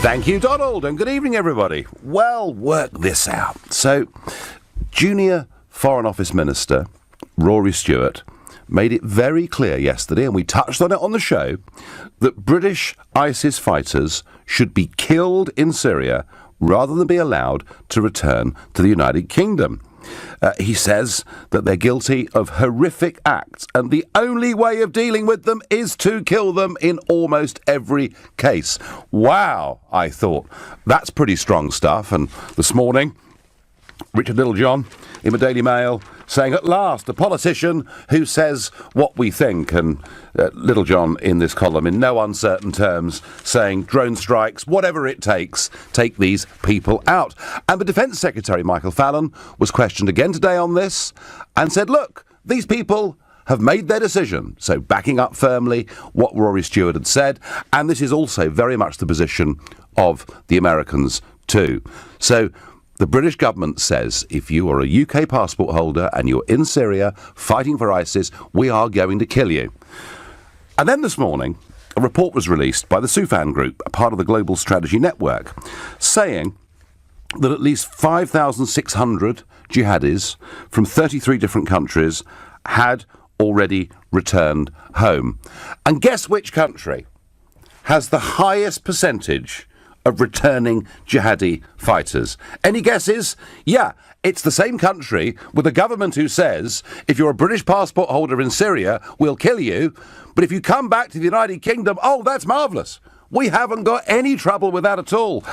Thank you, Donald, and good evening, everybody. Well, work this out. So, Junior Foreign Office Minister Rory Stewart made it very clear yesterday, and we touched on it on the show, that British ISIS fighters should be killed in Syria rather than be allowed to return to the United Kingdom. He says that they're guilty of horrific acts, and the only way of dealing with them is to kill them in almost every case. Wow, I thought. That's pretty strong stuff. And this morning, Richard Littlejohn in the Daily Mail saying, at last, a politician who says what we think. And Littlejohn in this column, in no uncertain terms, saying drone strikes, whatever it takes, take these people out. And the Defence Secretary, Michael Fallon, was questioned again today on this and said, look, these people have made their decision. So backing up firmly what Rory Stewart had said. And this is also very much the position of the Americans too. So the British government says if you are a UK passport holder and you're in Syria fighting for ISIS, we are going to kill you. And then this morning, a report was released by the Soufan Group, a part of the Global Strategy Network, saying that at least 5,600 jihadis from 33 different countries had already returned home. And guess which country has the highest percentage of returning jihadi fighters? Any guesses? Yeah, it's the same country with a government who says, if you're a British passport holder in Syria, we'll kill you. But if you come back to the United Kingdom, oh, that's marvellous. We haven't got any trouble with that at all.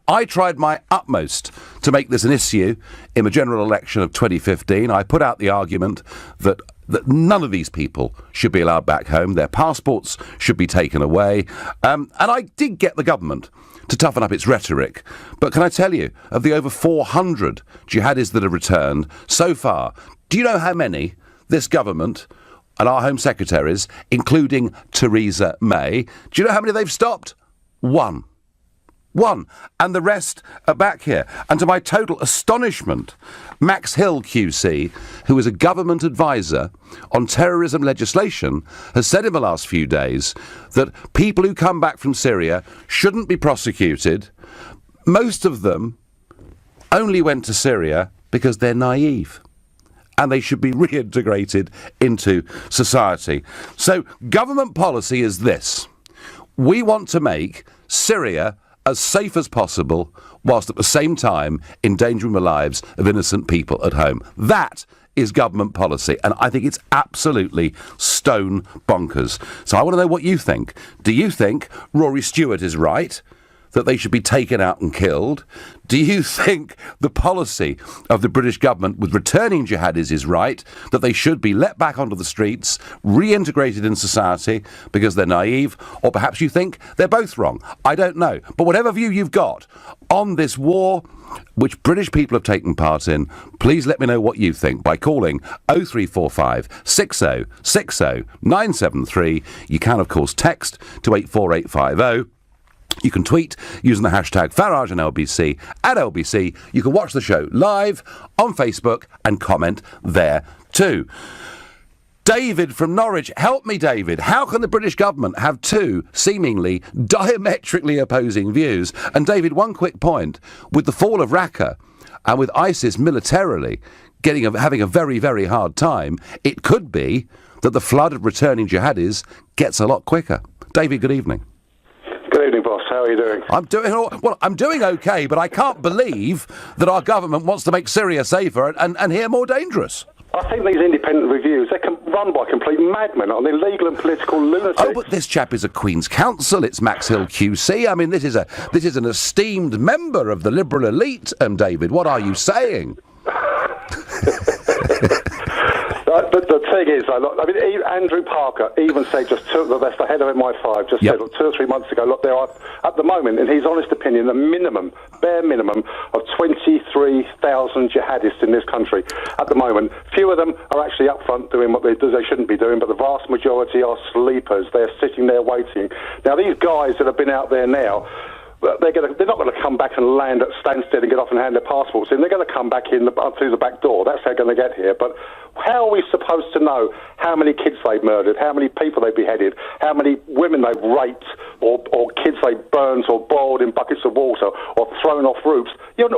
I tried my utmost to make this an issue in the general election of 2015. I put out the argument that none of these people should be allowed back home. Their passports should be taken away. And I did get the government to toughen up its rhetoric. But can I tell you, of the over 400 jihadis that have returned so far, do you know how many this government and our Home Secretaries, including Theresa May, do you know how many they've stopped? One. And the rest are back here. And to my total astonishment, Max Hill QC, who is a government advisor on terrorism legislation, has said in the last few days that people who come back from Syria shouldn't be prosecuted. Most of them only went to Syria because they're naive, and they should be reintegrated into society. So government policy is this. We want to make Syria as safe as possible, whilst at the same time endangering the lives of innocent people at home. That is government policy, and I think it's absolutely stone bonkers. So I want to know what you think. Do you think Rory Stewart is right, that they should be taken out and killed? Do you think the policy of the British government with returning jihadis is right, that they should be let back onto the streets, reintegrated in society because they're naive? Or perhaps you think they're both wrong. I don't know. But whatever view you've got on this war, which British people have taken part in, please let me know what you think by calling 0345 60 60 973. You can, of course, text to 84850. You can tweet using the hashtag Farage and LBC at LBC. You can watch the show live on Facebook and comment there too. David from Norwich. Help me, David. How can the British government have two seemingly diametrically opposing views? And David, one quick point. With the fall of Raqqa and with ISIS militarily having a very, very hard time, it could be that the flood of returning jihadis gets a lot quicker. David, good evening. Good evening, boss. How are you doing? I'm doing okay, but I can't believe that our government wants to make Syria safer and here more dangerous. I think these independent reviews, they can run by complete madmen on illegal and political lunatics. Oh, but this chap is a Queen's Counsel. It's Max Hill QC. I mean, this is an esteemed member of the liberal elite. David, what are you saying? But the thing is, Andrew Parker even said that's the head of MI5, just said 2 or 3 months ago, look, there are, at the moment, in his honest opinion, the bare minimum of 23,000 jihadists in this country at the moment. Few of them are actually up front doing what they shouldn't be doing, but the vast majority are sleepers. They're sitting there waiting. Now, these guys that have been out there now, they're not going to come back and land at Stansted and get off and hand their passports in. They're going to come back in through the back door. That's how they're going to get here. But how are we supposed to know how many kids they've murdered, how many people they've beheaded, how many women they've raped, or kids they burnt or boiled in buckets of water or thrown off roofs. You're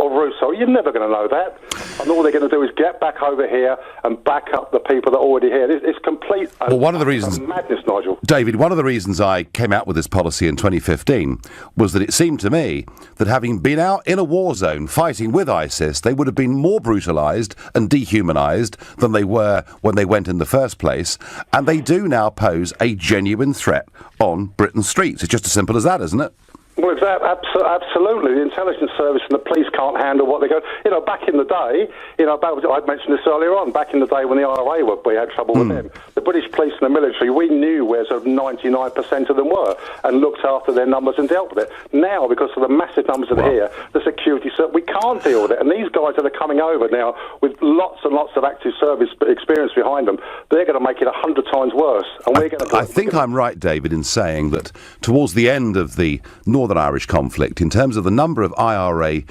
never going to know that. And all they're going to do is get back over here and back up the people that are already here. It's complete. Well, one of the reasons, madness, Nigel. David, one of the reasons I came out with this policy in 2015 was that it seemed to me that having been out in a war zone fighting with ISIS, they would have been more brutalised and dehumanised than they were when they went in the first place, and they do now pose a genuine threat on Britain's streets. It's just as simple as that, isn't it? Well, absolutely. The intelligence service and the police can't handle what they go. Back in the day, I mentioned this earlier on. Back in the day when the IRA we had trouble with them. The British police and the military, we knew where sort of 99% of them were and looked after their numbers and dealt with it. Now, because of the massive numbers that are here, the security service, we can't deal with it. And these guys that are coming over now with lots and lots of active service experience behind them, they're going to make it 100 times worse. And we're going to. I think I'm right, David, in saying that towards the end of the Northern Irish conflict, in terms of the number of IRA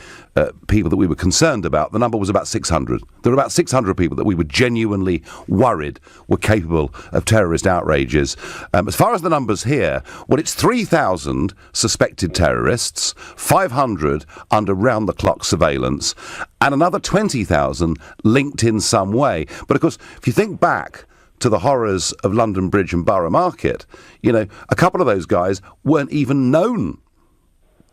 people that we were concerned about, the number was about 600. There were about 600 people that we were genuinely worried were capable of terrorist outrages. As far as the numbers here, well, it's 3,000 suspected terrorists, 500 under round-the-clock surveillance, and another 20,000 linked in some way. But, of course, if you think back to the horrors of London Bridge and Borough Market, a couple of those guys weren't even known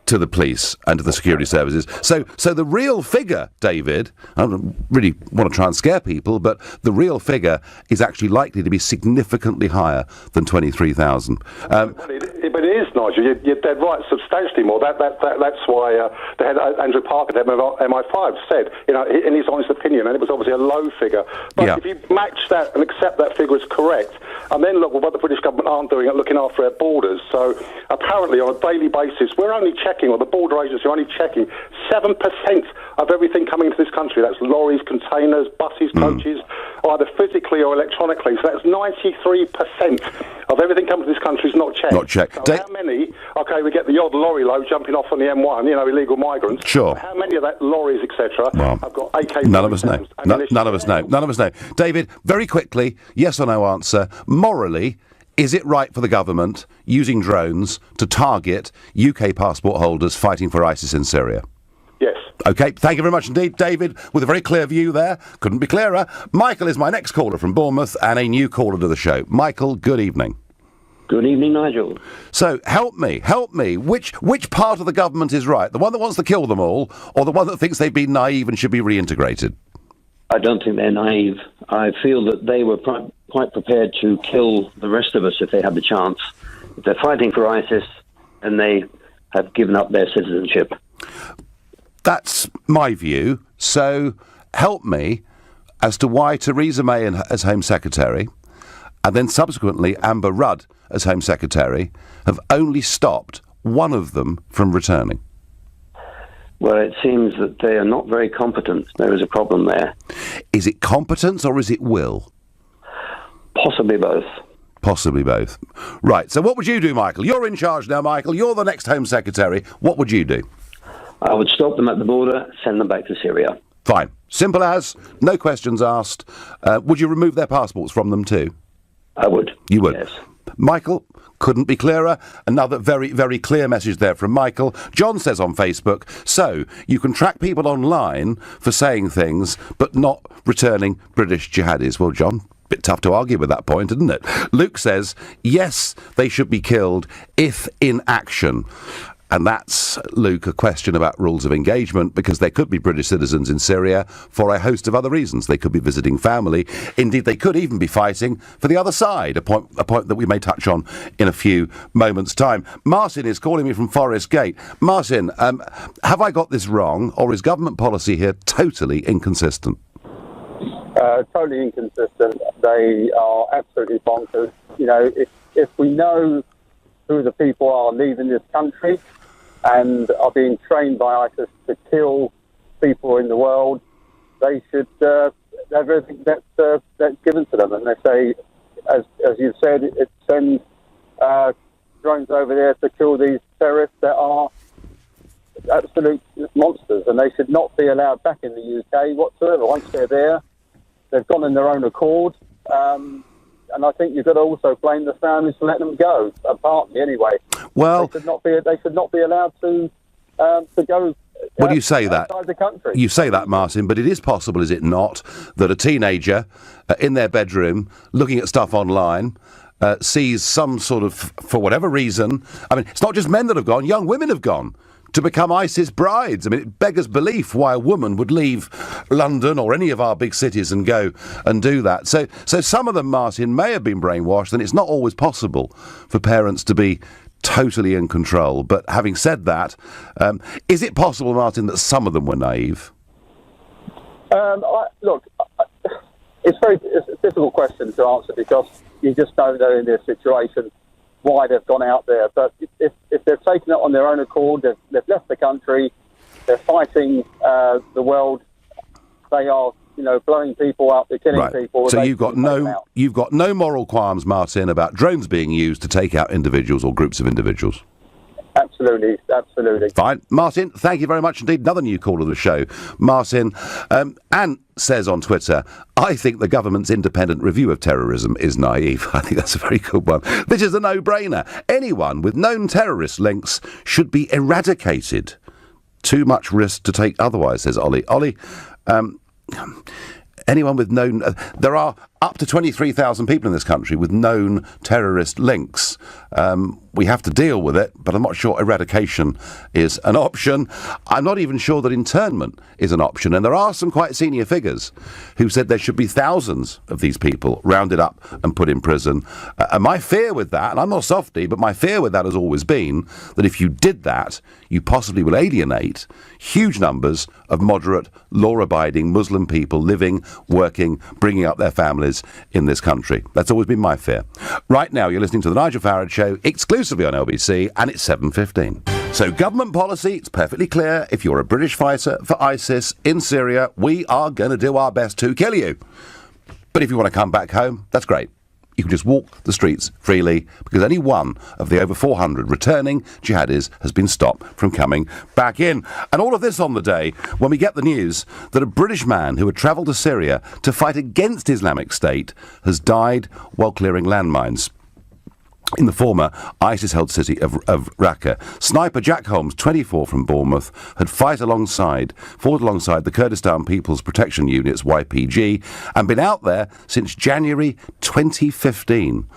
to the police and to the security services. So the real figure, David, I don't really want to try and scare people, but the real figure is actually likely to be significantly higher than 23,000. But it is, Nigel. You're dead right. Substantially more. That's why the head Andrew Parker, the MI5, said, in his honest opinion, and it was obviously a low figure. But if you match that and accept that figure as correct, and then look at what the British government aren't doing at looking after our borders. So apparently, on a daily basis, we're only checking, or the border agency are only checking 7% of everything coming into this country. That's lorries, containers, buses, coaches, either physically or electronically. So that's 93% of everything coming to this country is not checked. Not checked. So how many? Okay, we get the odd lorry load jumping off on the M1, illegal migrants. Sure. How many of that lorries, etc., have got AK? None of us know. None of us know. None of us know. David, very quickly, yes or no answer. Morally, is it right for the government using drones to target UK passport holders fighting for ISIS in Syria? Yes. OK, thank you very much indeed, David, with a very clear view there. Couldn't be clearer. Michael is my next caller from Bournemouth and a new caller to the show. Michael, good evening. Good evening, Nigel. So, help me. Which part of the government is right? The one that wants to kill them all, or the one that thinks they've been naive and should be reintegrated? I don't think they're naive. I feel that they were quite prepared to kill the rest of us if they had the chance. If they're fighting for ISIS, and they have given up their citizenship. That's my view. So, help me as to why Theresa May as Home Secretary, and then subsequently Amber Rudd as Home Secretary, have only stopped one of them from returning. Well, it seems that they are not very competent. There is a problem there. Is it competence or is it will? Possibly both. Possibly both. Right, so what would you do, Michael? You're in charge now, Michael. You're the next Home Secretary. What would you do? I would stop them at the border, send them back to Syria. Fine. Simple as, no questions asked. Would you remove their passports from them too? I would. You would? Yes. Michael, couldn't be clearer. Another very, very clear message there from Michael. John says on Facebook, so you can track people online for saying things, but not returning British jihadis. Well, John, bit tough to argue with that point, isn't it? Luke says, yes, they should be killed if in action. And that's, Luke, a question about rules of engagement, because there could be British citizens in Syria for a host of other reasons. They could be visiting family. Indeed, they could even be fighting for the other side, a point that we may touch on in a few moments' time. Martin is calling me from Forest Gate. Martin, have I got this wrong, or is government policy here totally inconsistent? Totally inconsistent. They are absolutely bonkers. If we know who the people are leaving this country and are being trained by ISIS to kill people in the world, they should have everything that's given to them. And they say, as you've said, it sends drones over there to kill these terrorists that are absolute monsters, and they should not be allowed back in the UK whatsoever. Once they're there, they've gone in their own accord. and I think you've got to also blame the families for letting them go, partly anyway. Well, they should not be allowed to go. Well, you say that. Outside the country. You say that, Martin, but it is possible, is it not, that a teenager in their bedroom looking at stuff online sees some sort of, for whatever reason, I mean, it's not just men that have gone, young women have gone to become ISIS brides. I mean, it beggars belief why a woman would leave London or any of our big cities and go and do that. So some of them, Martin, may have been brainwashed, and it's not always possible for parents to be totally in control. But having said that, is it possible, Martin, that some of them were naive? It's a difficult question to answer because you just don't know in this situation why they've gone out there. But if they've taken it on their own accord, they've left the country, they're fighting the world, they are, blowing people up, they're killing people. So you've got no moral qualms, Martin, about drones being used to take out individuals or groups of individuals. Absolutely. Fine. Martin, thank you very much indeed. Another new caller to the show. Martin, Anne says on Twitter, I think the government's independent review of terrorism is naive. I think that's a very good one. This is a no-brainer. Anyone with known terrorist links should be eradicated. Too much risk to take otherwise, says Ollie. Ollie, anyone with known... there are up to 23,000 people in this country with known terrorist links. We have to deal with it, but I'm not sure eradication is an option. I'm not even sure that internment is an option. And there are some quite senior figures who said there should be thousands of these people rounded up and put in prison. And my fear with that, and I'm not a softie, but my fear with that has always been that if you did that, you possibly will alienate huge numbers of moderate, law-abiding Muslim people living, working, bringing up their families in this country. That's always been my fear. Right now, you're listening to the Nigel Farage Show, exclusively on LBC, and it's 7:15. So government policy, it's perfectly clear. If you're a British fighter for ISIS in Syria, we are going to do our best to kill you. But if you want to come back home, that's great. You can just walk the streets freely because only one of the over 400 returning jihadis has been stopped from coming back in. And all of this on the day when we get the news that a British man who had travelled to Syria to fight against Islamic State has died while clearing landmines in the former ISIS-held city of Raqqa. Sniper Jack Holmes, 24, from Bournemouth, had fought alongside the Kurdistan People's Protection Units, YPG, and been out there since January 2015.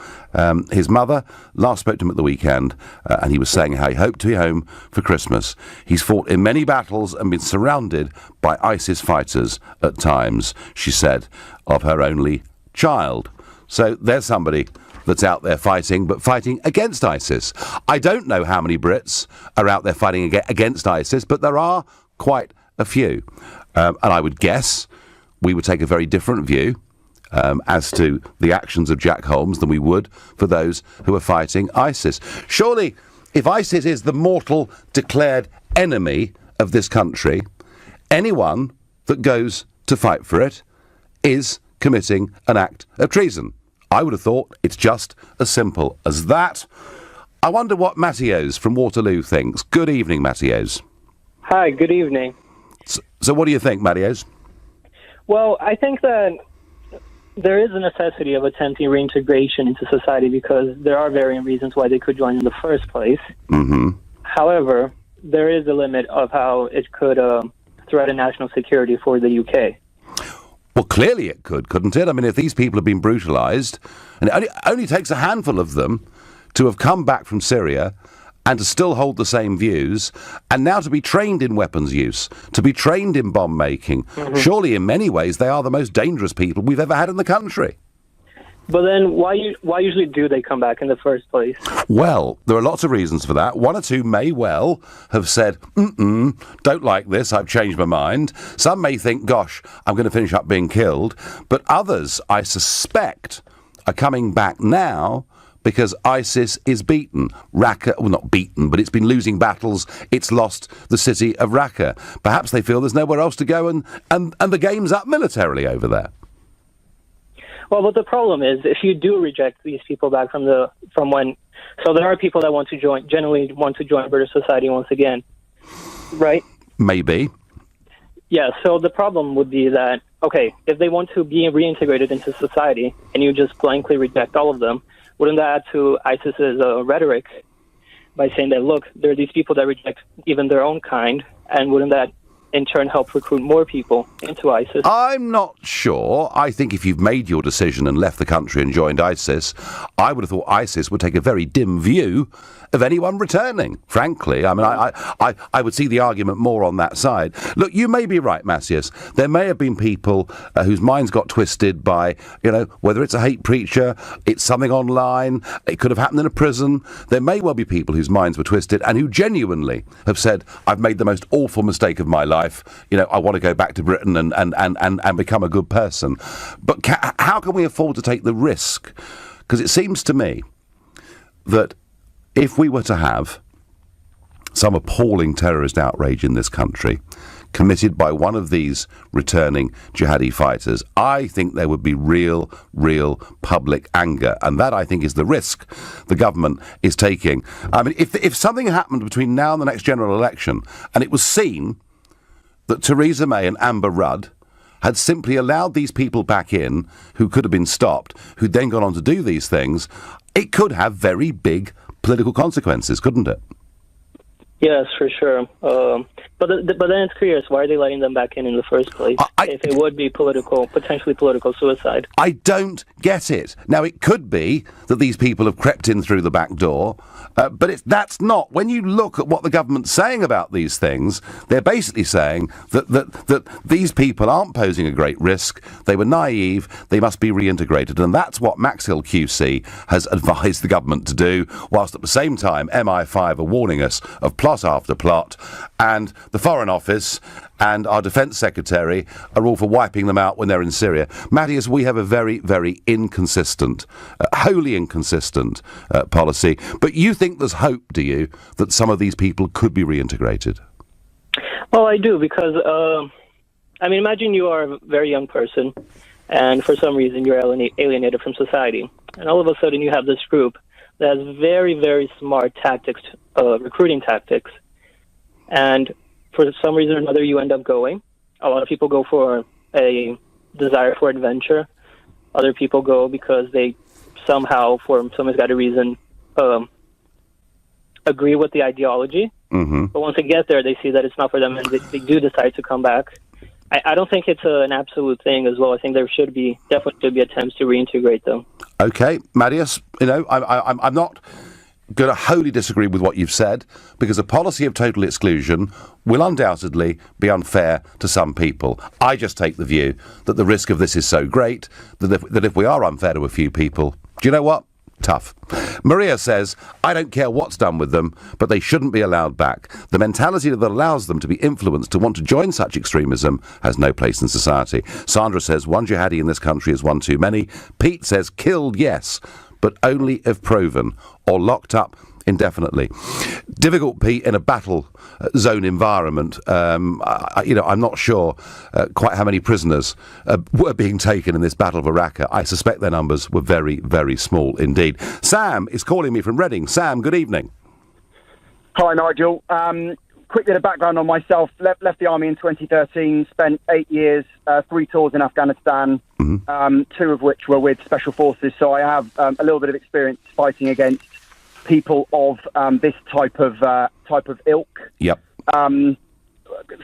His mother last spoke to him at the weekend, and he was saying how he hoped to be home for Christmas. He's fought in many battles and been surrounded by ISIS fighters at times, she said, of her only child. So there's somebody that's out there fighting, but fighting against ISIS. I don't know how many Brits are out there fighting against ISIS, but there are quite a few. And I would guess we would take a very different view as to the actions of Jack Holmes than we would for those who are fighting ISIS. Surely, if ISIS is the mortal declared enemy of this country, anyone that goes to fight for it is committing an act of treason. I would have thought it's just as simple as that. I wonder what Mattios from Waterloo thinks. Good evening, Mattios. Hi, good evening. So what do you think, Mattios? Well, I think that there is a necessity of attempting reintegration into society because there are varying reasons why they could join in the first place. Mm-hmm. However, there is a limit of how it could threaten national security for the UK. Well, clearly it could, couldn't it? I mean, if these people have been brutalised, and it only takes a handful of them to have come back from Syria and to still hold the same views, and now to be trained in weapons use, to be trained in bomb making. Mm-hmm. Surely, in many ways, they are the most dangerous people we've ever had in the country. But then why usually do they come back in the first place? Well, there are lots of reasons for that. One or two may well have said, don't like this, I've changed my mind. Some may think, gosh, I'm going to finish up being killed. But others, I suspect, are coming back now because ISIS is beaten. Raqqa, well, not beaten, but it's been losing battles. It's lost the city of Raqqa. Perhaps they feel there's nowhere else to go and the game's up militarily over there. Well, but the problem is, if you do reject these people back so there are people that generally want to join British society once again, right? Maybe. Yeah, so the problem would be that okay, if they want to be reintegrated into society and you just blankly reject all of them, wouldn't that add to ISIS's rhetoric by saying that, look, there are these people that reject even their own kind, and wouldn't that in turn help recruit more people into ISIS? I'm not sure. I think if you've made your decision and left the country and joined ISIS, I would have thought ISIS would take a very dim view of anyone returning, frankly. I mean, I would see the argument more on that side. Look, you may be right, Macias. There may have been people whose minds got twisted by, whether it's a hate preacher, it's something online, it could have happened in a prison. There may well be people whose minds were twisted and who genuinely have said, I've made the most awful mistake of my life. I want to go back to Britain and become a good person. But how can we afford to take the risk? Because it seems to me that if we were to have some appalling terrorist outrage in this country committed by one of these returning jihadi fighters, I think there would be real public anger. And that, I think, is the risk the government is taking. I mean, if something happened between now and the next general election and it was seen that Theresa May and Amber Rudd had simply allowed these people back in who could have been stopped, who'd then gone on to do these things, it could have very big political consequences, couldn't it? Yes, for sure. But then it's curious, why are they letting them back in the first place? If it would be potentially political suicide. I don't get it. Now, it could be that these people have crept in through the back door, but that's not. When you look at what the government's saying about these things, they're basically saying that these people aren't posing a great risk, they were naive, they must be reintegrated, and that's what Maxhill QC has advised the government to do, whilst at the same time MI5 are warning us of plot after plot, and the Foreign Office and our Defence Secretary are all for wiping them out when they're in Syria. Matthias, we have a very, very inconsistent, wholly inconsistent policy. But you think there's hope, do you, that some of these people could be reintegrated? Well, I do, because, imagine you are a very young person, and for some reason you're alienated from society. And all of a sudden you have this group that has very, very smart tactics, recruiting tactics. And for some reason or another, you end up going. A lot of people go for a desire for adventure. Other people go because they somehow, for some misguided reason, agree with the ideology. Mm-hmm. But once they get there, they see that it's not for them, and they do decide to come back. I don't think it's an absolute thing as well. I think there definitely should be attempts to reintegrate them. Okay, Matthias, I'm not going to wholly disagree with what you've said, because a policy of total exclusion will undoubtedly be unfair to some people. I just take the view that the risk of this is so great that if we are unfair to a few people, do you know what? Tough. Maria says, I don't care what's done with them, but they shouldn't be allowed back. The mentality that allows them to be influenced to want to join such extremism has no place in society. Sandra says, one jihadi in this country is one too many. Pete says, killed, yes, but only if proven, or locked up indefinitely. Difficult, Pete, in a battle zone environment. I'm not sure quite how many prisoners were being taken in this Battle of Iraq. I suspect their numbers were very, very small indeed. Sam is calling me from Reading. Sam, good evening. Hi, Nigel. Quick bit of background on myself. Left the army in 2013, spent 8 years, 3 tours in Afghanistan, 2 of which were with Special Forces, so I have a little bit of experience fighting against people of this type of ilk. Yep.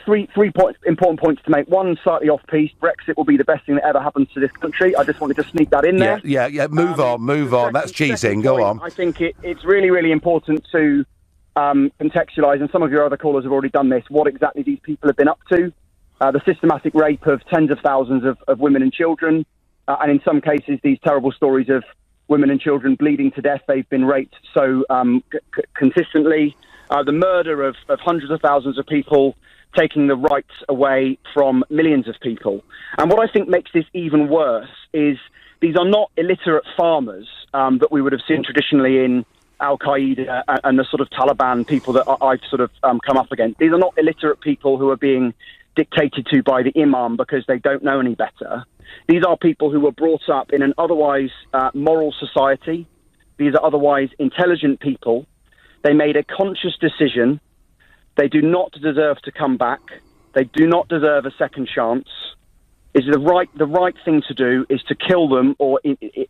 Three important points to make. One, slightly off-piece. Brexit will be the best thing that ever happens to this country. I just wanted to sneak that in there. Yeah. Move on. That's cheating. Go on. I think it's really, really important to contextualise, and some of your other callers have already done this, what exactly these people have been up to. The systematic rape of tens of thousands of women and children, and in some cases these terrible stories of women and children bleeding to death. They've been raped so consistently. The murder of hundreds of thousands of people, taking the rights away from millions of people. And what I think makes this even worse is these are not illiterate farmers that we would have seen traditionally in Al-Qaeda and the sort of Taliban people that I've sort of come up against. These are not illiterate people who are being dictated to by the imam because they don't know any better. These are people who were brought up in an otherwise moral society. These are otherwise intelligent people. They made a conscious decision. They do not deserve to come back. They do not deserve a second chance. is the right thing to do is to kill them, or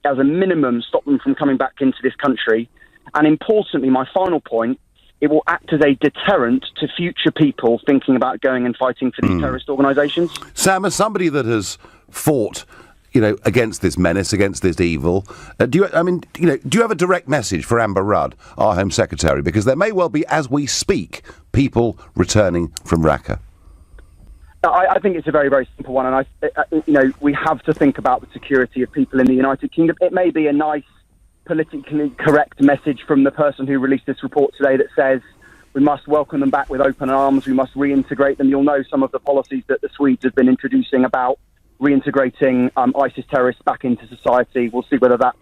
as a minimum stop them from coming back into this country. And importantly, my final point, it will act as a deterrent to future people thinking about going and fighting for these terrorist organisations. Sam, as somebody that has fought, against this menace, against this evil, do you have a direct message for Amber Rudd, our Home Secretary? Because there may well be, as we speak, people returning from Raqqa. I think it's a very, very simple one, and we have to think about the security of people in the United Kingdom. It may be a nice, politically correct message from the person who released this report today that says we must welcome them back with open arms, we must reintegrate them. You'll know some of the policies that the Swedes have been introducing about reintegrating ISIS terrorists back into society. We'll see whether that's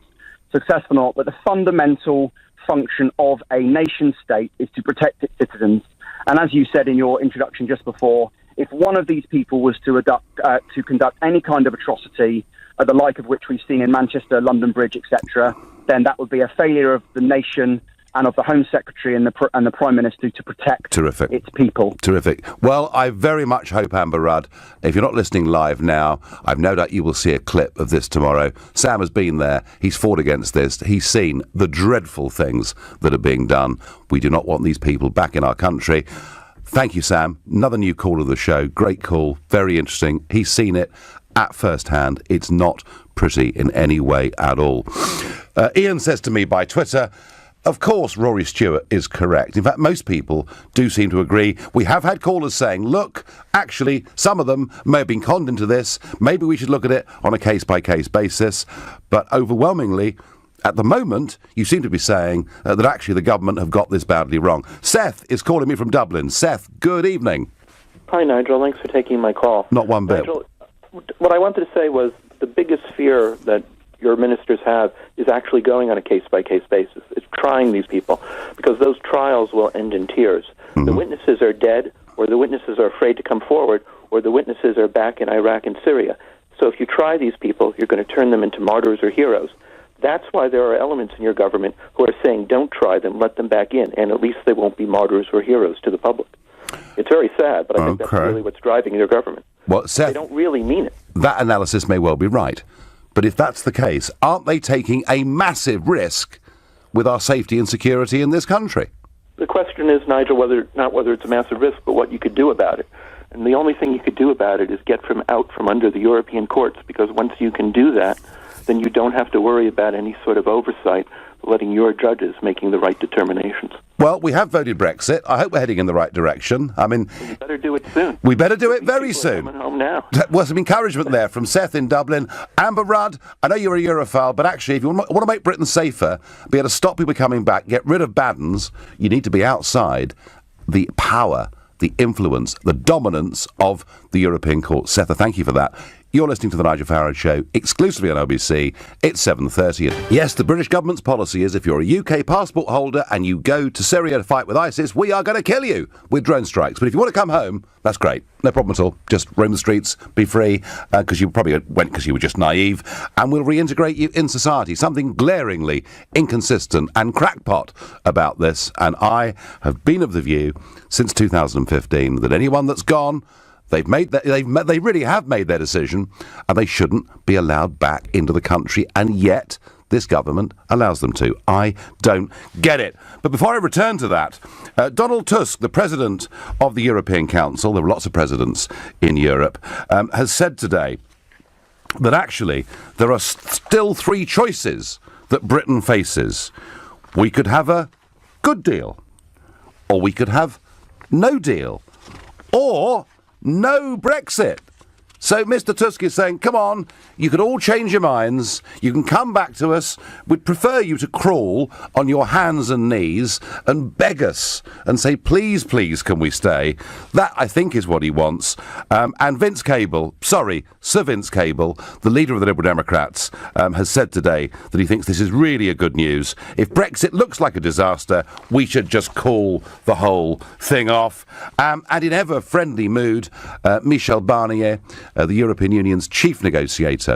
successful or not. But the fundamental function of a nation state is to protect its citizens. And as you said in your introduction just before, if one of these people was to conduct any kind of atrocity, the like of which we've seen in Manchester, London Bridge, etc., then that would be a failure of the nation and of the Home Secretary and the Prime Minister to protect its people. Terrific. Well, I very much hope, Amber Rudd, if you're not listening live now, I've no doubt you will see a clip of this tomorrow. Sam has been there. He's fought against this. He's seen the dreadful things that are being done. We do not want these people back in our country. Thank you, Sam. Another new call of the show. Great call. Very interesting. He's seen it at first hand. It's not pretty in any way at all. Ian says to me by Twitter, of course, Rory Stewart is correct. In fact, most people do seem to agree. We have had callers saying, look, actually, some of them may have been conned into this. Maybe we should look at it on a case-by-case basis. But overwhelmingly, at the moment, you seem to be saying that actually the government have got this badly wrong. Seth is calling me from Dublin. Seth, good evening. Hi, Nigel. Thanks for taking my call. Not one bit. Nigel, what I wanted to say was the biggest fear that your ministers have is actually going on a case-by-case basis. It's trying these people, because those trials will end in tears. Mm-hmm. The witnesses are dead, or the witnesses are afraid to come forward, or the witnesses are back in Iraq and Syria. So if you try these people, you're going to turn them into martyrs or heroes. That's why there are elements in your government who are saying, don't try them, let them back in, and at least they won't be martyrs or heroes to the public. It's very sad, but I think that's really what's driving your government. Well, Seth, they don't really mean it. That analysis may well be right. But if that's the case, aren't they taking a massive risk with our safety and security in this country? The question is, Nigel, not whether it's a massive risk, but what you could do about it. And the only thing you could do about it is get out from under the European courts, because once you can do that, then you don't have to worry about any sort of oversight, letting your judges making the right determinations. Well, we have voted Brexit. I hope we're heading in the right direction. I mean, we better do it soon. We better do it very soon. Coming home now. Well, some encouragement there from Seth in Dublin. Amber Rudd, I know you're a Europhile, but actually, if you want to make Britain safer, be able to stop people coming back, get rid of bad uns, you need to be outside the power, the influence, the dominance of the European Court. Seth, thank you for that. You're listening to The Nigel Farage Show, exclusively on LBC. It's 7:30. Yes, the British government's policy is if you're a UK passport holder and you go to Syria to fight with ISIS, we are going to kill you with drone strikes. But if you want to come home, that's great. No problem at all. Just roam the streets, be free, because you probably went because you were just naive, and we'll reintegrate you in society. Something glaringly inconsistent and crackpot about this, and I have been of the view since 2015 that anyone that's gone, they really have made their decision, and they shouldn't be allowed back into the country, and yet this government allows them to. I don't get it. But before I return to that, Donald Tusk, the president of the European Council, there are lots of presidents in Europe, has said today that actually there are still three choices that Britain faces. We could have a good deal, or we could have no deal, or no Brexit. So Mr. Tusk is saying, come on, you could all change your minds, you can come back to us, we'd prefer you to crawl on your hands and knees and beg us and say, please, please, can we stay? That, I think, is what he wants. And Sir Vince Cable, the leader of the Liberal Democrats, has said today that he thinks this is really a good news. If Brexit looks like a disaster, we should just call the whole thing off. And in ever friendly mood, Michel Barnier, the European Union's chief negotiator,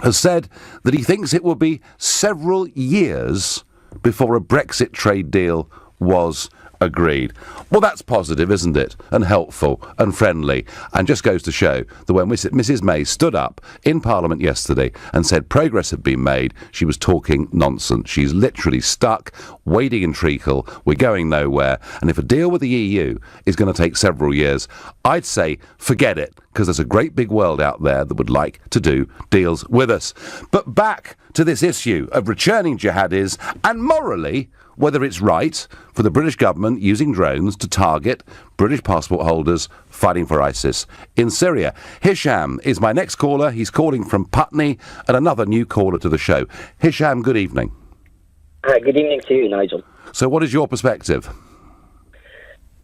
has said that he thinks it will be several years before a Brexit trade deal was Agreed. Well, that's positive, isn't it? And helpful and friendly. And just goes to show that when Mrs May stood up in Parliament yesterday and said progress had been made, she was talking nonsense. She's literally stuck, wading in treacle. We're going nowhere. And if a deal with the EU is going to take several years, I'd say forget it, because there's a great big world out there that would like to do deals with us. But back to this issue of returning jihadis and morally whether it's right for the British government using drones to target British passport holders fighting for ISIS in Syria. Hisham is my next caller. He's calling from Putney, and another new caller to the show. Hisham, good evening. Good evening to you, Nigel. So what is your perspective?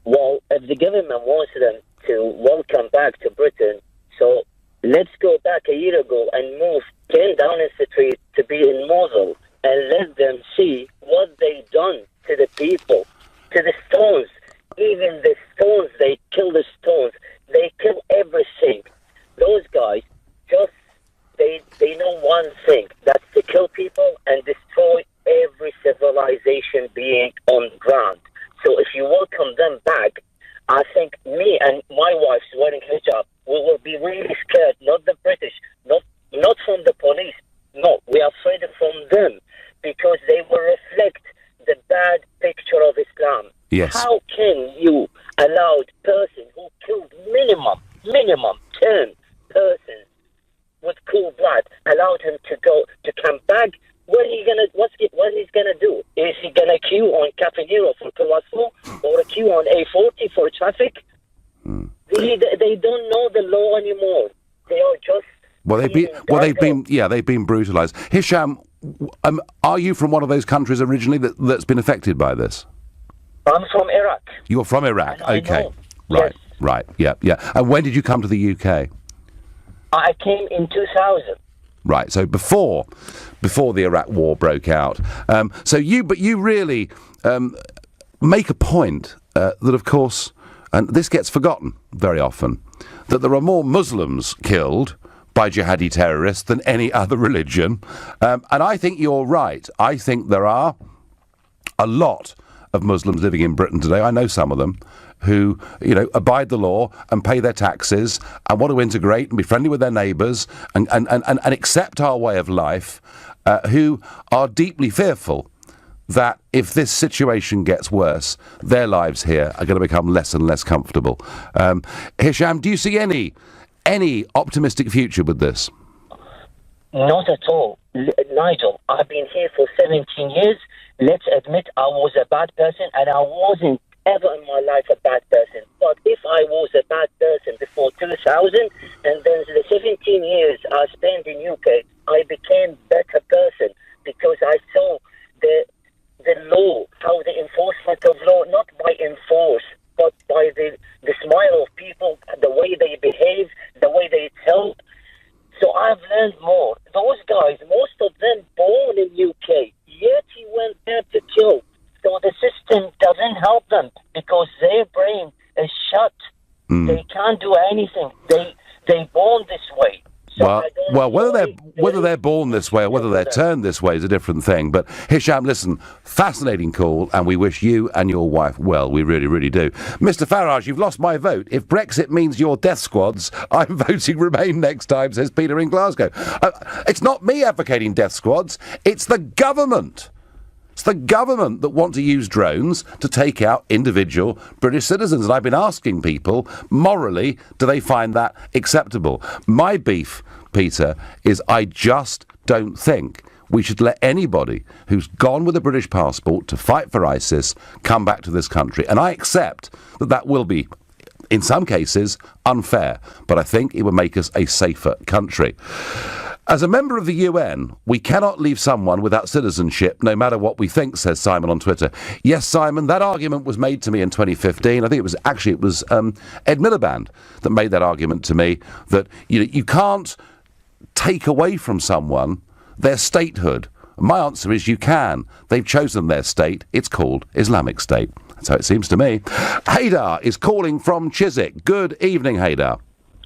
Well, if the government wants them to welcome back to Britain, so let's go back a year ago and move 10 Downing Street to be in Mosul, and let them see what they done to the people, to the stones. Even the stones, they kill the stones. They kill everything. Those guys they know one thing, that's to kill people and destroy every civilization being on ground. So if you welcome them back, I think me and my wife's wearing hijab, we will be really scared, not the British, not from the police. No, we are afraid from them, because they will reflect the bad picture of Islam. Yes. How can you allow a person who killed minimum 10 persons with cool blood, allowed him to come back? What he's gonna do? Is he gonna queue on Cafe Nero for Colossal, or a queue on A40 for traffic? They don't know the law anymore. They are just they've been brutalised. Hisham, are you from one of those countries originally that's been affected by this? I'm from Iraq. You're from Iraq, okay. Yes. Right, yeah. And when did you come to the UK? I came in 2000. Right, so before the Iraq War broke out. But you really make a point that, of course, and this gets forgotten very often, that there are more Muslims killed by jihadi terrorists than any other religion. And I think you're right. I think there are a lot of Muslims living in Britain today, I know some of them, who, abide the law and pay their taxes and want to integrate and be friendly with their neighbours and accept our way of life, who are deeply fearful that if this situation gets worse, their lives here are going to become less and less comfortable. Hisham, do you see any optimistic future with this? Not at all. Nigel, I've been here for 17 years. Let's admit I was a bad person, and I wasn't ever in my life a bad person. But if I was a bad person before 2000, and then the 17 years I spent in UK, I became a better person, because I saw the law, how the enforcement of law, not by enforce, but by the smile of people, the way they behave, the way they tell. So I've learned more. Those guys, most of them born in UK, yet he went there to kill. So the system doesn't help them, because their brain is shut. They can't do anything. They born this way. So whether they're born this way or whether they're turned this way is a different thing. But Hisham, listen, fascinating call, and we wish you and your wife well. We really, really do. Mr. Farage, you've lost my vote. If Brexit means your death squads, I'm voting Remain next time, says Peter in Glasgow. It's not me advocating death squads. It's the government. It's the government that want to use drones to take out individual British citizens. And I've been asking people, morally, do they find that acceptable? My beef, Peter, is I just don't think we should let anybody who's gone with a British passport to fight for ISIS come back to this country. And I accept that that will be, in some cases, unfair. But I think it would make us a safer country. As a member of the UN, we cannot leave someone without citizenship, no matter what we think, says Simon on Twitter. Yes, Simon, that argument was made to me in 2015. I think it was Ed Miliband that made that argument to me, that you can't take away from someone their statehood. My answer is you can. They've chosen their state. It's called Islamic State. That's how it seems to me. Haydar is calling from Chiswick. Good evening, Haydar.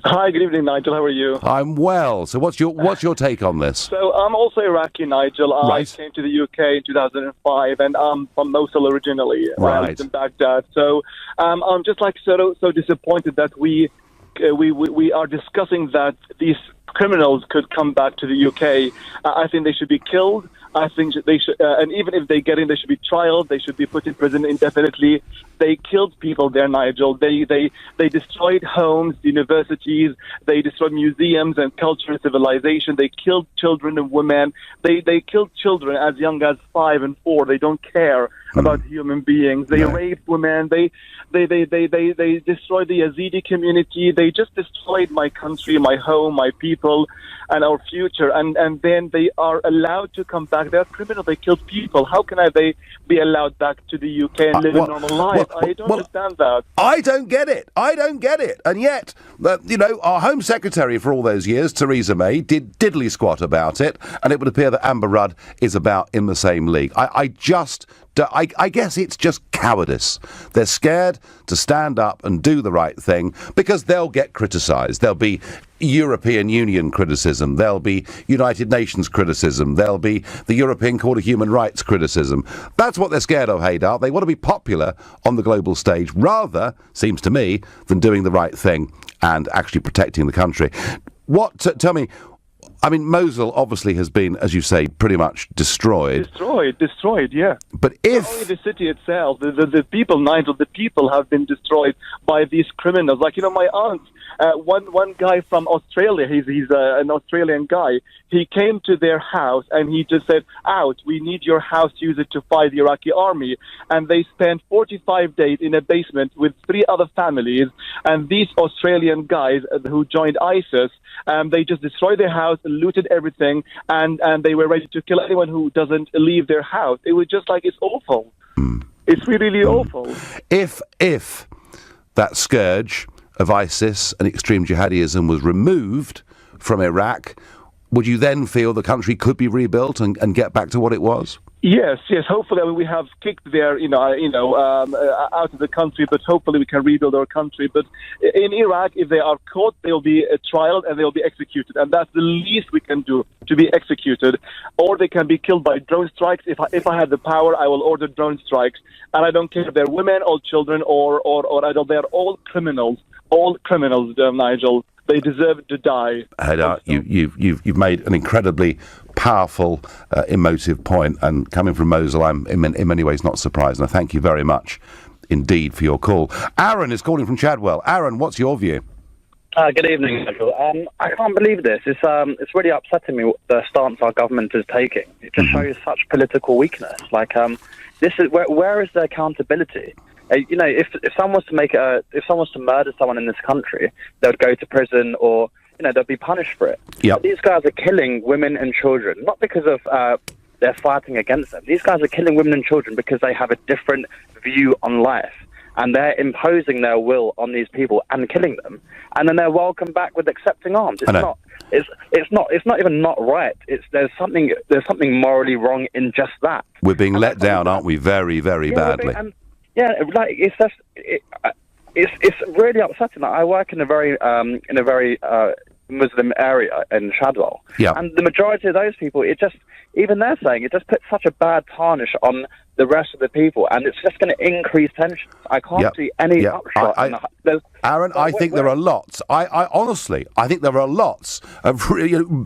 Hi, good evening, Nigel. How are you? I'm well. So what's your take on this? So I'm also Iraqi, Nigel. Right. I came to the UK in 2005, and I'm from Mosul originally. Right. I lived in Baghdad. So I'm just like so disappointed that we are discussing that these criminals could come back to the UK. I think they should be killed. I think they should, and even if they get in, they should be trialed. They should be put in prison indefinitely. They killed people there, Nigel. They destroyed homes, universities. They destroyed museums and culture and civilization. They killed children and women. They killed children as young as 5 and 4. They don't care about human beings. They raped women. They destroyed the Yazidi community. They just destroyed my country, my home, my people, and our future. And then they are allowed to come back. They're criminals. They killed people. How can they be allowed back to the UK and live a normal life? I don't understand that. I don't get it. And yet, our Home Secretary for all those years, Theresa May, did diddly squat about it, and it would appear that Amber Rudd is about in the same league. I guess it's just cowardice. They're scared to stand up and do the right thing because they'll get criticised. There'll be European Union criticism. There'll be United Nations criticism. There'll be the European Court of Human Rights criticism. That's what they're scared of, Haydar. They want to be popular on the global stage rather, seems to me, than doing the right thing and actually protecting the country. Tell me, I mean, Mosul obviously has been, as you say, pretty much destroyed. Destroyed, yeah. But if... Not only the city itself, the people, Nigel, the people have been destroyed by these criminals. Like, my aunt, one guy from Australia, he's an Australian guy, he came to their house and he just said, out, we need your house to use it to fight the Iraqi army. And they spent 45 days in a basement with 3 other families. And these Australian guys who joined ISIS, they just destroyed their house, looted everything, and they were ready to kill anyone who doesn't leave their house. It was just like, it's awful. It's really awful. If that scourge of ISIS and extreme jihadism was removed from Iraq, would you then feel the country could be rebuilt and get back to what it was? Yes. Hopefully, we have kicked their, out of the country, but hopefully we can rebuild our country. But in Iraq, if they are caught, they will be trialed and they will be executed, and that's the least we can do, to be executed. Or they can be killed by drone strikes. If I had the power, I will order drone strikes, and I don't care if they're women or children or adults. They are all criminals. All criminals, Nigel. They deserve to die. Haydar, you've made an incredibly powerful, emotive point, and coming from Mosul, I'm in many ways not surprised. And I thank you very much indeed for your call. Aaron is calling from Chadwell. Aaron, what's your view? Good evening, Nigel. I can't believe this. It's really upsetting me the stance our government is taking. It just shows such political weakness. Like, this is where is the accountability? If someone was to murder someone in this country, they would go to prison or they'd be punished for it. Yep. But these guys are killing women and children, not because of they're fighting against them. These guys are killing women and children because they have a different view on life, and they're imposing their will on these people and killing them, and then they're welcomed back with accepting arms. It's not even not right. There's something morally wrong in just that. We're being let down, aren't we? Very, very badly. It's really upsetting. I work in a very Muslim area in Chadwell, and the majority of those people, they're saying it just puts such a bad tarnish on the rest of the people, and it's just going to increase tension. I can't see any upshot. Aaron, I think there are lots. I honestly, I think there are lots of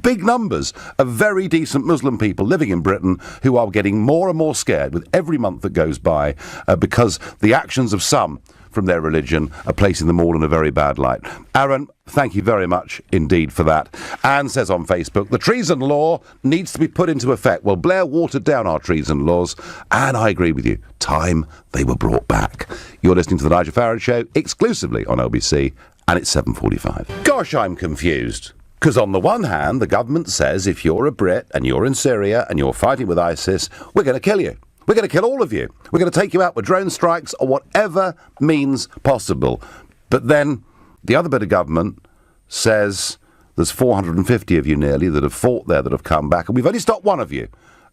big numbers of very decent Muslim people living in Britain who are getting more and more scared with every month that goes by because the actions of some from their religion are placing them all in a very bad light. Aaron, thank you very much indeed for that. Anne says on Facebook, the treason law needs to be put into effect. Well, Blair watered down our treason laws, and I agree with you. Time they were brought back. You're listening to the Nigel Farage Show exclusively on LBC, and it's 7:45. Gosh, I'm confused. Because on the one hand, the government says if you're a Brit and you're in Syria and you're fighting with ISIS, we're going to kill you. We're going to kill all of you. We're going to take you out with drone strikes or whatever means possible. But then the other bit of government says there's 450 of you nearly that have fought there, that have come back, and we've only stopped one of you.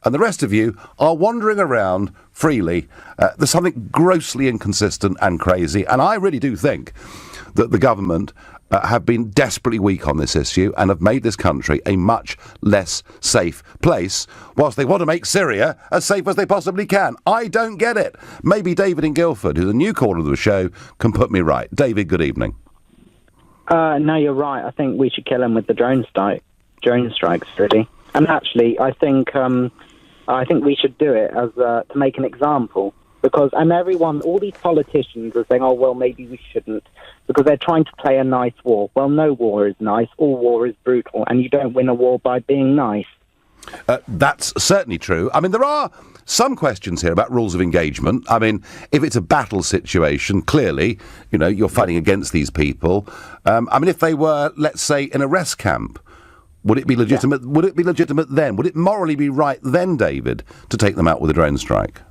And the rest of you are wandering around freely. There's something grossly inconsistent and crazy. And I really do think that the government have been desperately weak on this issue and have made this country a much less safe place, whilst they want to make Syria as safe as they possibly can. I don't get it. Maybe David in Guildford, who's a new caller to the show, can put me right. David, good evening. No, you're right. I think we should kill him with the drone strikes, really. And actually, I think we should do it as to make an example. Because, and all these politicians are saying, oh, well, maybe we shouldn't, because they're trying to play a nice war. Well, no war is nice. All war is brutal, and you don't win a war by being nice. That's certainly true. I mean, there are some questions here about rules of engagement. I mean, if it's a battle situation, clearly, you're fighting against these people. I mean, if they were, let's say, in a rest camp, would it be legitimate? Yeah. Would it be legitimate then? Would it morally be right then, David, to take them out with a drone strike?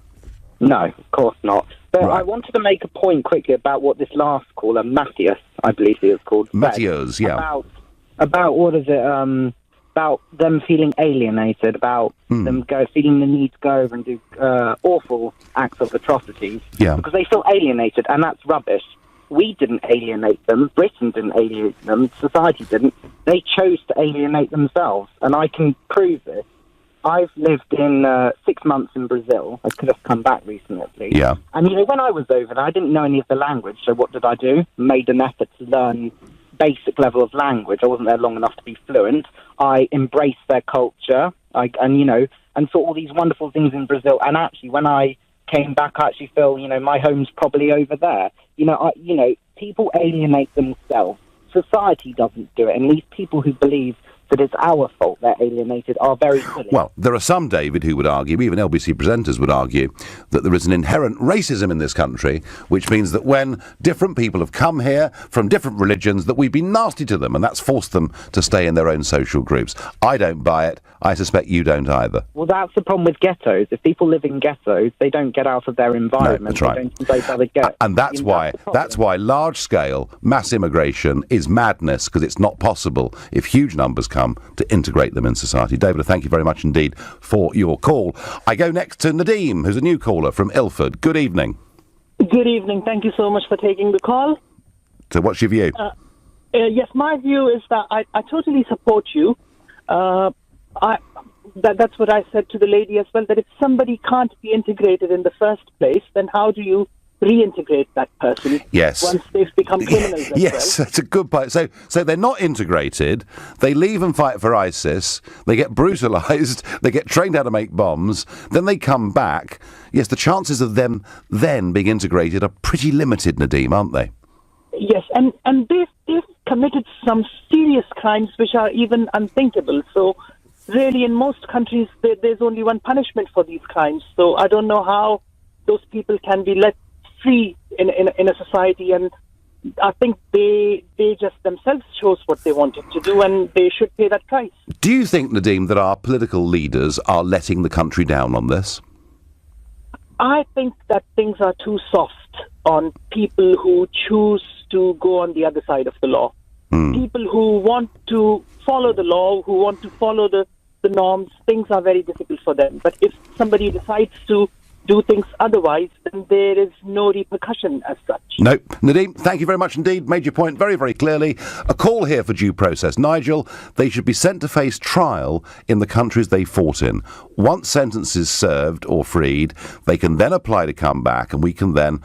No, of course not. But Right. I wanted to make a point quickly about what this last caller, Matthias, I believe he was called, said Matthias, yeah. About what is it? About them feeling alienated, about them feeling the need to go over and do awful acts of atrocities, because they feel alienated, and that's rubbish. We didn't alienate them. Britain didn't alienate them. Society didn't. They chose to alienate themselves, and I can prove this. I've lived in 6 months in Brazil. I could have come back recently. Yeah. And, when I was over there, I didn't know any of the language, so what did I do? Made an effort to learn basic level of language. I wasn't there long enough to be fluent. I embraced their culture, and saw all these wonderful things in Brazil. And actually, when I came back, I actually feel, my home's probably over there. People alienate themselves. Society doesn't do it. And these people who believe that it's our fault they're alienated are very silly. Well, there are some, David, who would argue, even LBC presenters would argue, that there is an inherent racism in this country, which means that when different people have come here from different religions, that we've been nasty to them, and that's forced them to stay in their own social groups. I don't buy it. I suspect you don't either. Well, that's the problem with ghettos. If people live in ghettos, they don't get out of their environment. No, that's right. They don't embrace other ghettos. And that's why large-scale mass immigration is madness, because it's not possible if huge numbers come to integrate them in society. David, thank you very much indeed for your call. I go next to Nadeem, who's a new caller from Ilford. Good evening. Good evening. Thank you so much for taking the call. So what's your view? Yes, my view is that I totally support you. That's what I said to the lady as well, that if somebody can't be integrated in the first place, then how do you reintegrate that person once they've become criminals as yes, that's a good point. So they're not integrated, they leave and fight for ISIS, they get brutalised, they get trained how to make bombs, then they come back. Yes, the chances of them then being integrated are pretty limited, Nadeem, aren't they? Yes, and they've committed some serious crimes which are even unthinkable. So really, in most countries, there's only one punishment for these crimes. So I don't know how those people can be let free in a society, and I think they just themselves chose what they wanted to do, and they should pay that price. Do you think, Nadeem, that our political leaders are letting the country down on this? I think that things are too soft on people who choose to go on the other side of the law. People who want to follow the law, who want to follow the norms, things are very difficult for them. But if somebody decides to do things otherwise, then there is no repercussion as such. No. Nadeem, thank you very much indeed. Made your point very, very clearly. A call here for due process. Nigel, they should be sent to face trial in the countries they fought in. Once sentence is served or freed, they can then apply to come back, and we can then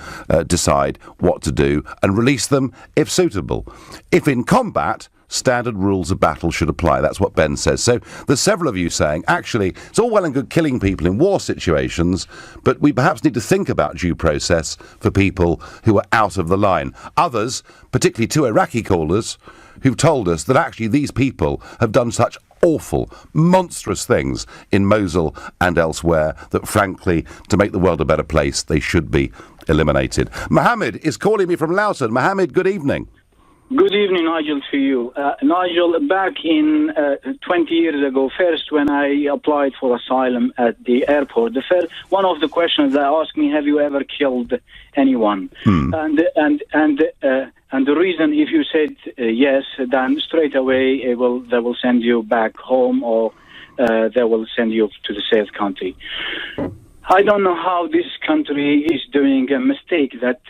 decide what to do and release them if suitable. If in combat, standard rules of battle should apply. That's what Ben says. So there's several of you saying, actually, it's all well and good killing people in war situations, but we perhaps need to think about due process for people who are out of the line. Others, particularly two Iraqi callers, who've told us that actually these people have done such awful, monstrous things in Mosul and elsewhere that, frankly, to make the world a better place, they should be eliminated. Mohammed is calling me from Loughton. Mohammed, good evening. Good evening, Nigel, to you. Nigel, back in 20 years ago, first when I applied for asylum at the airport, one of the questions they asked me, have you ever killed anyone? And the reason, if you said yes, then straight away they will send you back home, or they will send you to the safe country. I don't know how this country is doing a mistake that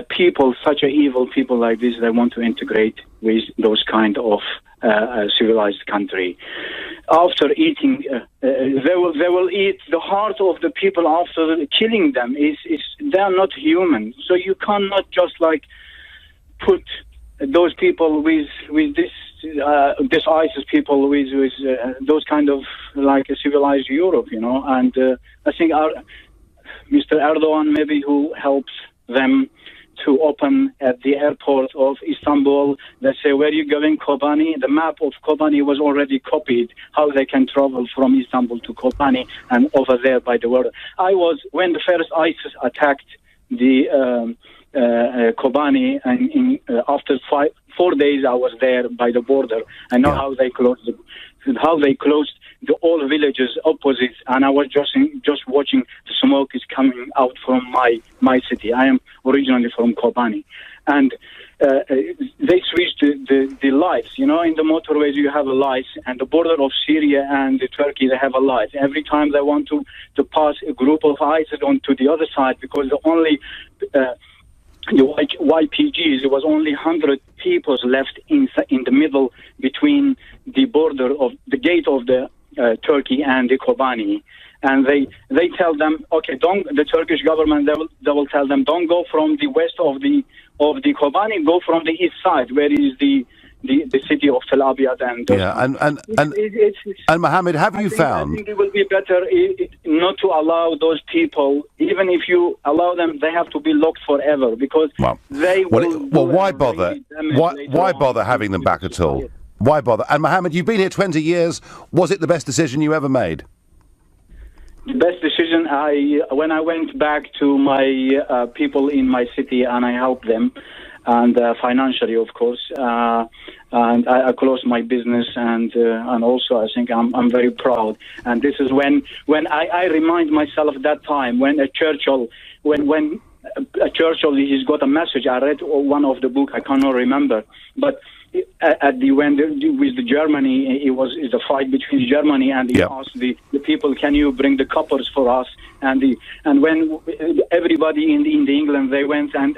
people, such a evil people like this, they want to integrate with those kind of civilized country. After eating, they will eat the heart of the people after killing them. They are not human. So you cannot just like put those people with this ISIS people with those kind of like a civilized Europe, you know. And I think Mr. Erdogan maybe who helps them to open at the airport of Istanbul. They say, where are you going, Kobani? The map of Kobani was already copied, how they can travel from Istanbul to Kobani and over there by the border. When the first ISIS attacked the Kobani, and after 4 days I was there by the border. I know how they closed the old villages opposite, and I was just watching the smoke is coming out from my city. I am originally from Kobani, and they switched the lights. You know, in the motorways you have a light, and the border of Syria and Turkey they have a light. Every time they want to pass a group of ISIS onto the other side, because the only the YPGs, there was only 100 people left in the middle between the border of the gate of the Turkey and the Kobani, and they tell them, okay, the Turkish government they will tell them, don't go from the west of the Kobani, go from the east side, where is the city of Tel Abyad. And Mohammed, have you found? I think it will be better not to allow those people. Even if you allow them, they have to be locked forever, because they will. Well, why bother? Why bother having them back at all? Why bother? And Mohammed, you've been here 20 years. Was it the best decision you ever made? The best decision, when I went back to my people in my city and I helped them, and financially, of course, and I closed my business, and also I think I'm very proud. And this is when I remind myself that time when a Churchill, when a Churchill, he's got a message. I read one of the book, I cannot remember, but at the when with the Germany, it was a fight between Germany, and he asked the people, can you bring the coppers for us? And when everybody in the England, they went and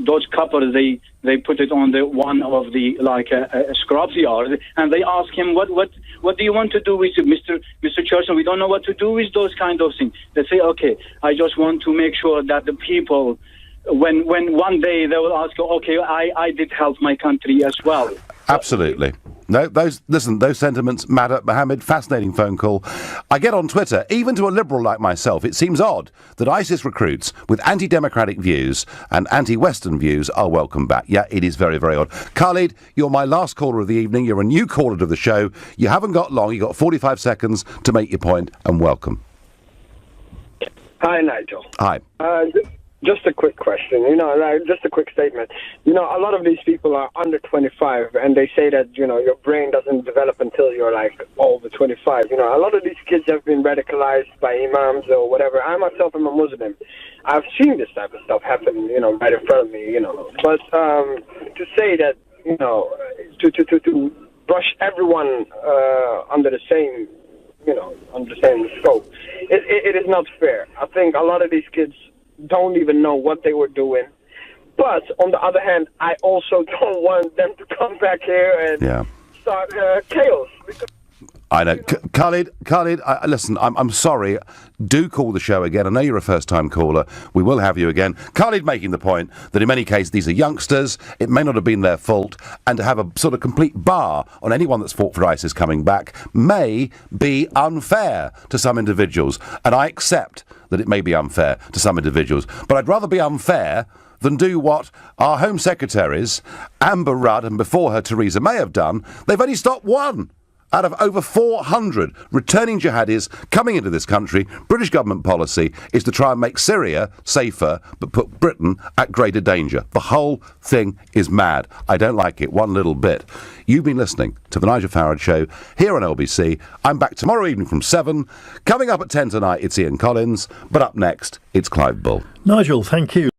those coppers, they put it on the one of the like a scrubs yard, and they asked him, what do you want to do with it, Mr. Churchill? We don't know what to do with those kind of things. They say, okay, I just want to make sure that the people, when one day they will ask, okay, I did help my country as well. Absolutely. No, those sentiments matter. Mohammed, fascinating phone call. I get on Twitter, even to a liberal like myself, it seems odd that ISIS recruits with anti-democratic views and anti-Western views are welcome back. Yeah, it is very, very odd. Khalid, you're my last caller of the evening. You're a new caller to the show. You haven't got long. You've got 45 seconds to make your point, and welcome. Hi, Nigel. Hi. Just a quick question, just a quick statement. A lot of these people are under 25, and they say that, your brain doesn't develop until you're, over 25. A lot of these kids have been radicalized by imams or whatever. I myself am a Muslim. I've seen this type of stuff happen, right in front of me, But to say that, to brush everyone under the same, under the same scope, it is not fair. I think a lot of these kids don't even know what they were doing. But on the other hand, I also don't want them to come back here and start chaos. I know. Khalid, listen, I'm sorry. Do call the show again. I know you're a first-time caller. We will have you again. Khalid making the point that in many cases these are youngsters. It may not have been their fault. And to have a sort of complete bar on anyone that's fought for ISIS coming back may be unfair to some individuals. And I accept that it may be unfair to some individuals. But I'd rather be unfair than do what our Home Secretaries, Amber Rudd, and before her Theresa May have done. They've only stopped one out of over 400 returning jihadis coming into this country. British government policy is to try and make Syria safer, but put Britain at greater danger. The whole thing is mad. I don't like it one little bit. You've been listening to The Nigel Farage Show here on LBC. I'm back tomorrow evening from 7. Coming up at 10 tonight, it's Ian Collins. But up next, it's Clive Bull. Nigel, thank you.